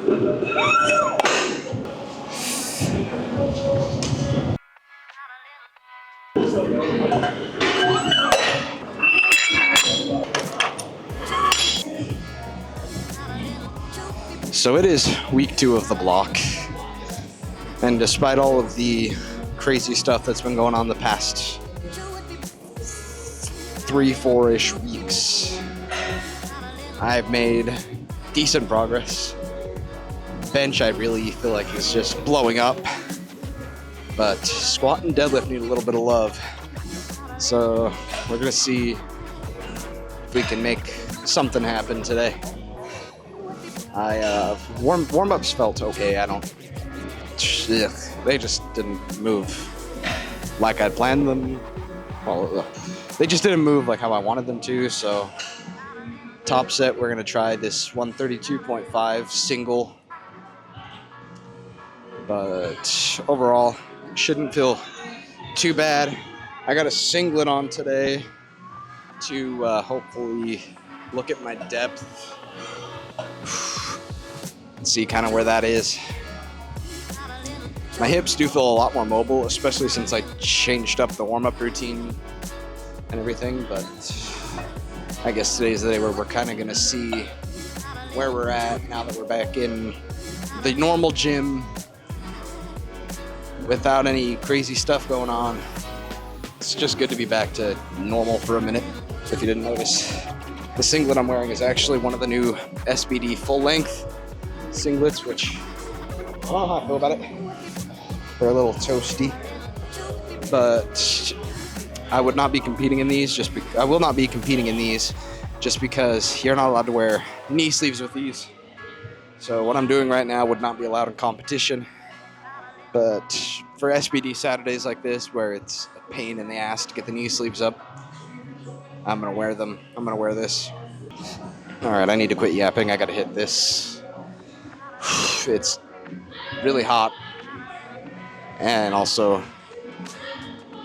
So it is week 2 of the block, and despite all of the crazy stuff that's been going on the past 3-4-ish weeks, I've made decent progress. Bench, I really feel like is just blowing up, but squat and deadlift need a little bit of love. So we're gonna see if we can make something happen today. Warm-ups felt okay. They just didn't move like I'd planned them. Well, they just didn't move like how I wanted them to. So top set, we're gonna try this 132.5 single, but overall shouldn't feel too bad. I got a singlet on today to hopefully look at my depth and see kind of where that is. My hips do feel a lot more mobile, especially since I changed up the warm-up routine and everything, but I guess today's the day where we're kind of going to see where we're at now that we're back in the normal gym without any crazy stuff going on. It's just good to be back to normal for a minute, if you didn't notice. The singlet I'm wearing is actually one of the new SBD full-length singlets, which I don't know how I feel about it. They're a little toasty, but I would not be competing in these. I will not be competing in these just because you're not allowed to wear knee sleeves with these. So what I'm doing right now would not be allowed in competition. But for SBD Saturdays like this, where it's a pain in the ass to get the knee sleeves up, I'm gonna wear them. I'm gonna wear this. All right, I need to quit yapping. I gotta hit this. It's really hot. And also,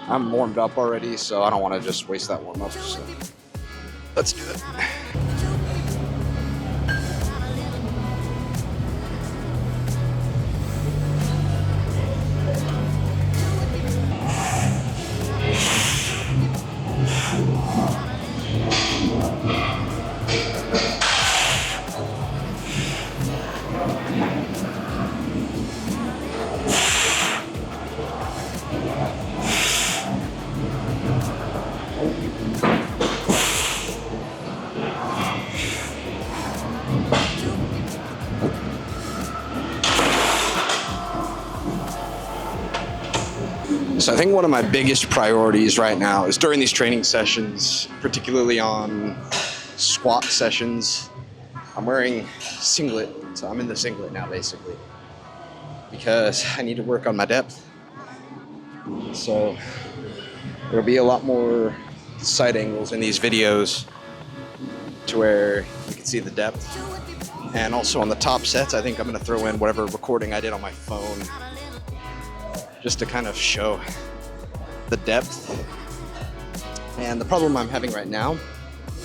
I'm warmed up already, so I don't want to just waste that warm up. So let's do it. So I think one of my biggest priorities right now is during these training sessions, particularly on squat sessions, I'm wearing singlet, so I'm in the singlet now basically, because I need to work on my depth. So there'll be a lot more side angles in these videos to where you can see the depth. And also on the top sets, I think I'm going to throw in whatever recording I did on my phone, just to kind of show the depth. And the problem I'm having right now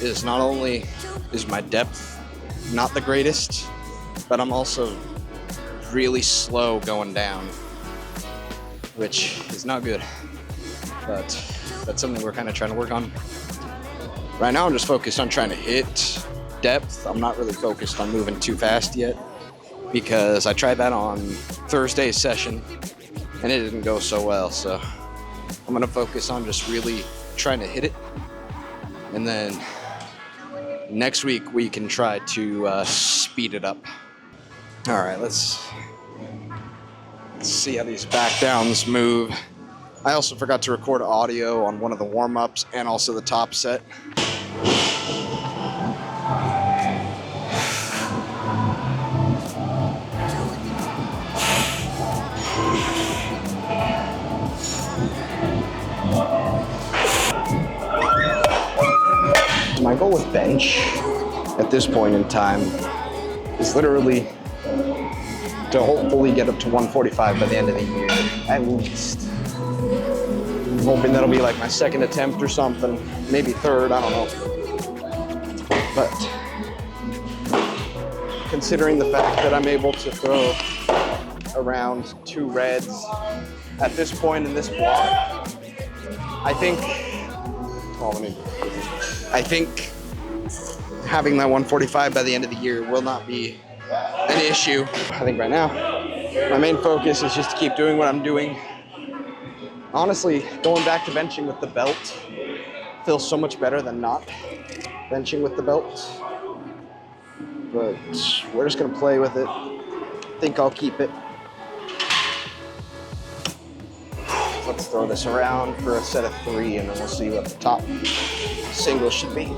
is not only is my depth not the greatest, but I'm also really slow going down, which is not good. But that's something we're kind of trying to work on. Right now I'm just focused on trying to hit depth. I'm not really focused on moving too fast yet, because I tried that on Thursday's session and it didn't go so well. So I'm gonna focus on just really trying to hit it, and then next week we can try to speed it up. All right, let's see how these back downs move. I also forgot to record audio on one of the warm-ups and also the top set. My goal with bench at this point in time is literally to hopefully get up to 145 by the end of the year, at least. I'm hoping that'll be like my second attempt or something, maybe third, I don't know. But considering the fact that I'm able to throw around 2 reds at this point in this block. I think having that 145 by the end of the year will not be an issue. I think right now, my main focus is just to keep doing what I'm doing. Honestly, going back to benching with the belt feels so much better than not benching with the belt. But we're just gonna play with it. I think I'll keep it. Let's throw this around for a set of 3 and then we'll see what the top single should be.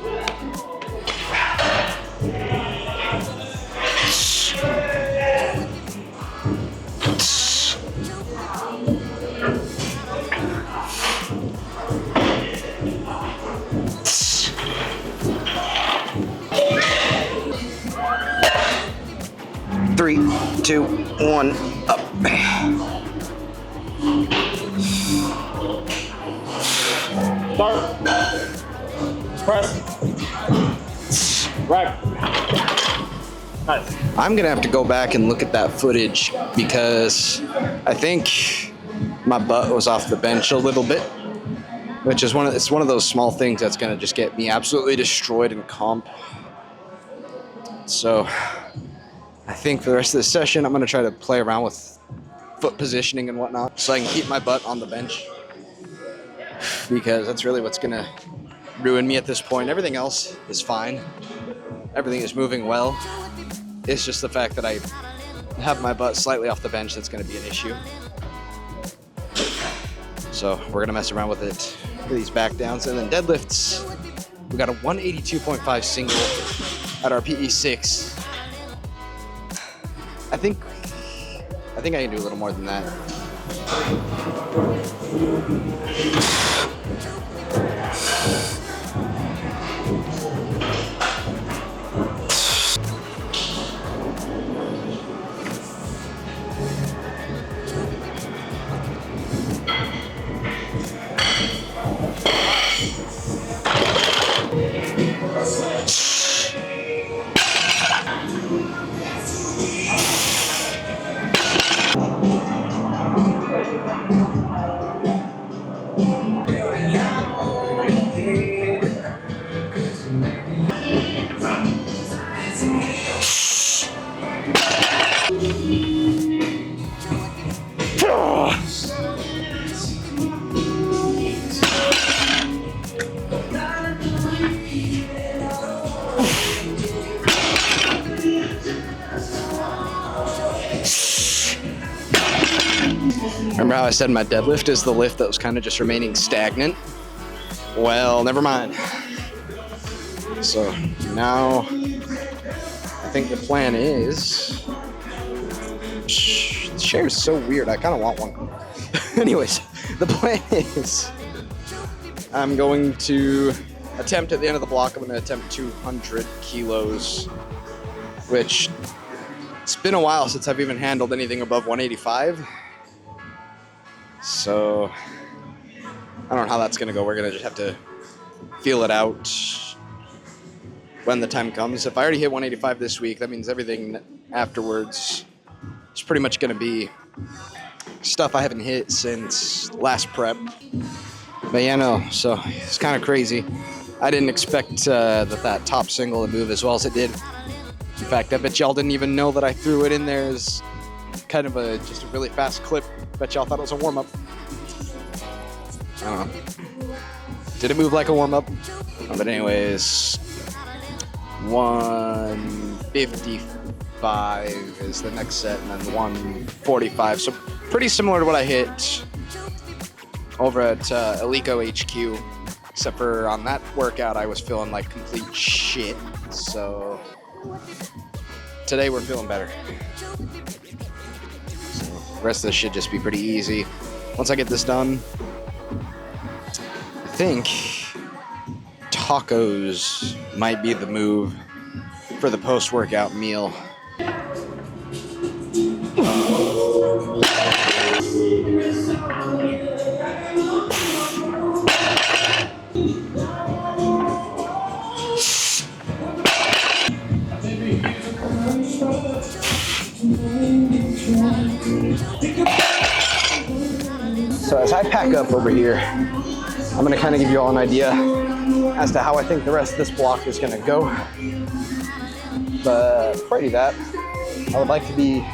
Three, 2, 1, up. Start. Press. Right. Nice. I'm gonna have to go back and look at that footage because I think my butt was off the bench a little bit, which is it's one of those small things that's gonna just get me absolutely destroyed in comp. So I think for the rest of the session, I'm gonna try to play around with foot positioning and whatnot so I can keep my butt on the bench, because that's really what's gonna ruin me at this point. Everything else is fine. Everything is moving well. It's just the fact that I have my butt slightly off the bench that's gonna be an issue. So we're gonna mess around with it for these back downs. And then deadlifts, we got a 182.5 single at our PE6. I think I can do a little more than that. Remember how I said my deadlift is the lift that was kind of just remaining stagnant? Well, never mind. So now I think the plan is... This chair is so weird, I kind of want one. Anyways, the plan is I'm going to attempt at the end of the block, I'm going to attempt 200 kilos, which it's been a while since I've even handled anything above 185. So I don't know how that's going to go. We're going to just have to feel it out when the time comes. If I already hit 185 this week, that means everything afterwards is pretty much going to be stuff I haven't hit since last prep. But yeah, no, so it's kind of crazy. I didn't expect that top single to move as well as it did. In fact, I bet y'all didn't even know that I threw it in there as kind of just a really fast clip. Bet y'all thought it was a warm-up. I don't know. Did it move like a warm-up? Oh, but anyways, 155 is the next set, and then 145. So pretty similar to what I hit over at Eleiko HQ, except for on that workout I was feeling like complete shit. So today we're feeling better. So the rest of this should just be pretty easy. Once I get this done, I think tacos might be the move for the post-workout meal. So as I pack up over here, I'm gonna kind of give you all an idea as to how I think the rest of this block is gonna go. But before I do that, I would like to be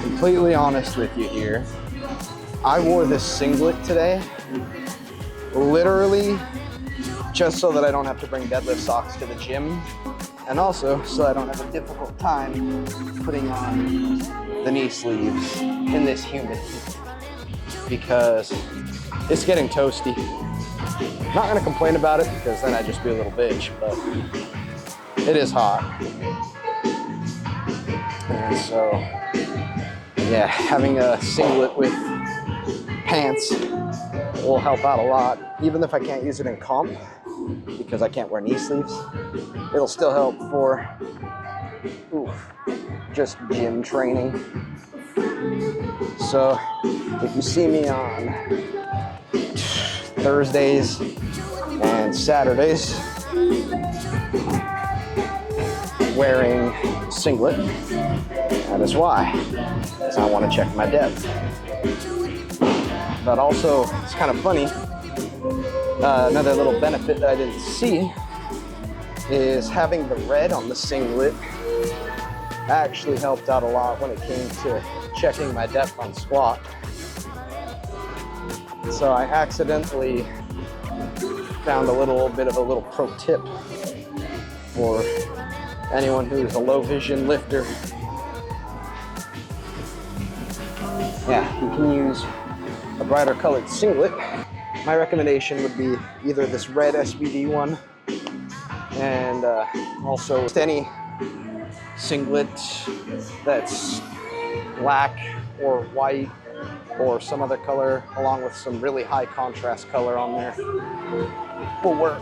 completely honest with you here. I wore this singlet today, literally just so that I don't have to bring deadlift socks to the gym, and also so I don't have a difficult time putting on the knee sleeves in this humid heat, because it's getting toasty. I'm not gonna complain about it because then I'd just be a little bitch, but it is hot. And so, yeah, having a singlet with pants will help out a lot. Even if I can't use it in comp, because I can't wear knee sleeves, it'll still help for just gym training. So if you see me on Thursdays and Saturdays wearing singlet, that is why. Because I want to check my depth. But also, it's kind of funny, another little benefit that I didn't see is having the red on the singlet actually helped out a lot when it came to checking my depth on squat. So I accidentally found a little bit of a little pro tip for anyone who's a low vision lifter. Yeah, you can use a brighter colored singlet. My recommendation would be either this red SBD one, and also just any singlet that's black or white or some other color, along with some really high contrast color on there, will work.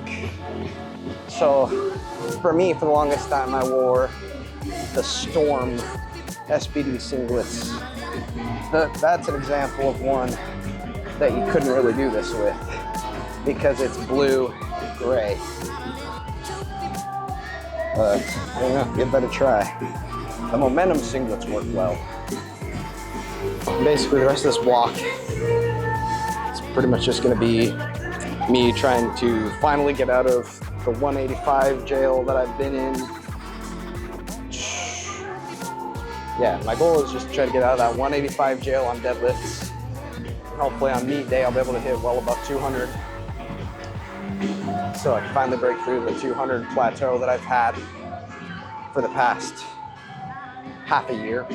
So for me, for the longest time, I wore the Storm SBD singlets. That's an example of one that you couldn't really do this with because it's blue-gray. But I don't know, give that a try. The Momentum singlets work well. Basically, the rest of this block, it's pretty much just gonna be me trying to finally get out of the 185 jail that I've been in. Yeah, my goal is just to try to get out of that 185 jail on deadlifts. Hopefully on meet day, I'll be able to hit well above 200. So I can finally break through the 200 plateau that I've had for the past half a year.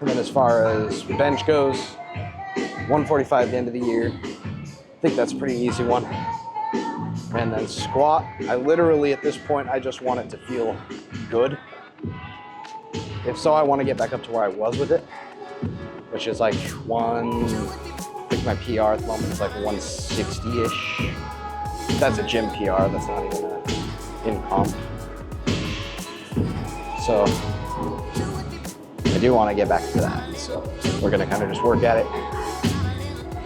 And then as far as bench goes, 145 at the end of the year. I think that's a pretty easy one. And then squat, I literally at this point, I just want it to feel good. If so, I want to get back up to where I was with it, which is like I think my PR at the moment is like 160-ish. That's a gym PR, that's not even in comp. So I do want to get back to that. So we're gonna kind of just work at it.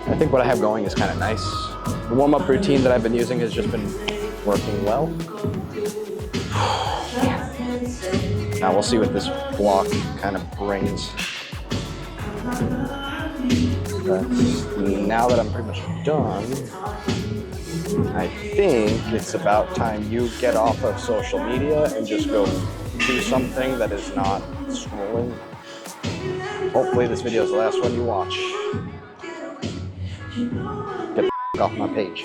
I think what I have going is kind of nice. The warm-up routine that I've been using has just been working well. Now we'll see what this block kind of brings. But now that I'm pretty much done, I think it's about time you get off of social media and just go do something that is not scrolling. Hopefully this video is the last one you watch. Get the off my page.